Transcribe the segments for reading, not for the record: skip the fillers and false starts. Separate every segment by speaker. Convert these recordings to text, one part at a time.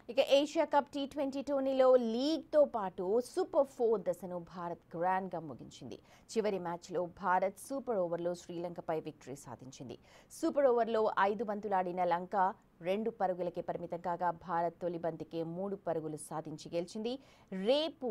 Speaker 1: ఇక Asia cup T20 టోర్నీలో లీగ్తో పాటు సూపర్ 4 దశను భారత్ గ్రాండ్గా ముగించింది. చివరి మ్యాచ్లో భారత్ సూపర్ ఓవర్లో శ్రీలంకపై విక్టరీ సాధించింది. సూపర్ ఓవర్లో 5 బంతులాడిన లంక 2 పరుగులకే పరిమితం కాగా భారత్ తొలి బంతికే 3 పరుగులు సాధించి గెలిచింది. రేపు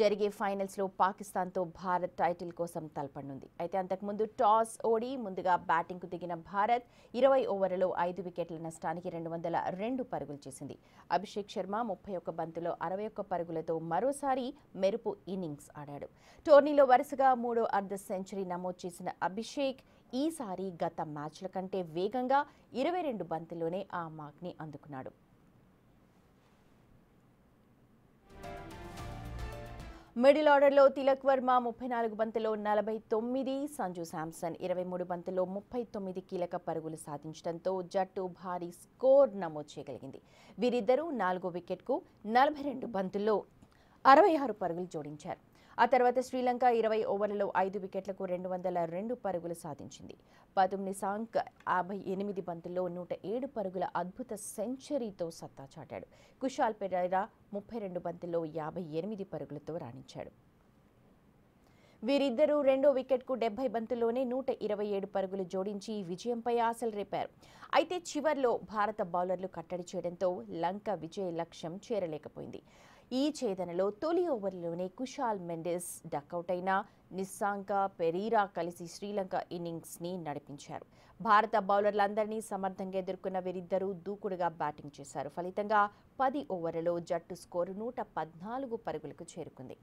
Speaker 1: జరిగే ఫైనల్స్లో పాకిస్తాన్తో భారత్ టైటిల్ కోసం తలపడనుంది. అయితే అంతకుముందు టాస్ ఓడి ముందుగా బ్యాటింగ్కు దిగిన భారత్ 20 ఓవర్లలో 5 వికెట్ల నష్టానికి 202 పరుగులు చేసింది. అభిషేక్ శర్మ 31 బంతుల్లో 61 పరుగులతో మరోసారి మెరుపు ఇన్నింగ్స్ ఆడాడు. టోర్నీలో వరుసగా 3వ అర్ధ సెంచరీ నమోదు చేసిన అభిషేక్ ఈసారి గత మ్యాచ్ల కంటే వేగంగా 22 బంతుల్లోనే ఆ మార్క్ని అందుకున్నాడు. మిడిల్ ఆర్డర్లో తిలక్ వర్మ 34 బంతుల్లో 49, సంజు శాంసన్ 23 బంతుల్లో 39 కీలక పరుగులు సాధించడంతో జట్టు భారీ స్కోర్ నమోదు చేయగలిగింది. వీరిద్దరూ 4వ వికెట్కు 42 బంతుల్లో 66 పరుగులు జోడించారు. ఆ తర్వాత శ్రీలంక 20 ఓవర్లలో 5 వికెట్లకు 202 పరుగులు సాధించింది. పతుమ్ నిసాంక్ 58 బంతుల్లో 107 పరుగుల అద్భుత సెంచరీతో సత్తా చాటాడు. కుశాల్ పెరైరా 32 బంతుల్లో 58 పరుగులతో రాణించాడు. వీరిద్దరూ రెండో వికెట్కు 70 బంతుల్లోనే 127 పరుగులు జోడించి విజయంపై ఆశలు రేపారు. అయితే చివర్లో భారత బౌలర్లు కట్టడి చేయడంతో లంక విజయ లక్ష్యం చేరలేకపోయింది. ఈ ఛేదనలో తొలి ఓవర్లోనే కుశాల్ మెండిస్ డకౌట్ అయిన నిస్సాంక పెరీరా కలిసి శ్రీలంక ఇన్నింగ్స్ని నడిపించారు. భారత బౌలర్లందరినీ సమర్థంగా ఎదుర్కొన్న వీరిద్దరూ దూకుడుగా బ్యాటింగ్ చేశారు. ఫలితంగా 10 ఓవర్లలో జట్టు స్కోరు 114 పరుగులకు చేరుకుంది.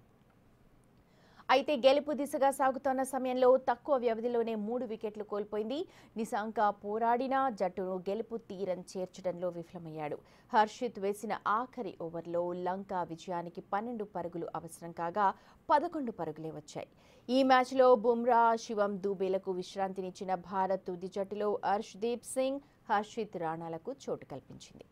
Speaker 1: అయితే గెలుపు దిశగా సాగుతున్న సమయంలో తక్కువ వ్యవధిలోనే 3 వికెట్లు కోల్పోయింది. నిసాంక పోరాడినా జట్టును గెలుపు తీరం చేర్చడంలో విఫలమయ్యాడు. హర్షిత్ వేసిన ఆఖరి ఓవర్లో లంక విజయానికి 12 పరుగులు అవసరం కాగా 11 పరుగులే వచ్చాయి. ఈ మ్యాచ్లో బుమ్రా, శివం దూబేలకు విశ్రాంతినిచ్చిన భారత్ తుది జట్టులో అర్ష్దీప్ సింగ్, హర్షిత్ రాణాలకు చోటు కల్పించింది.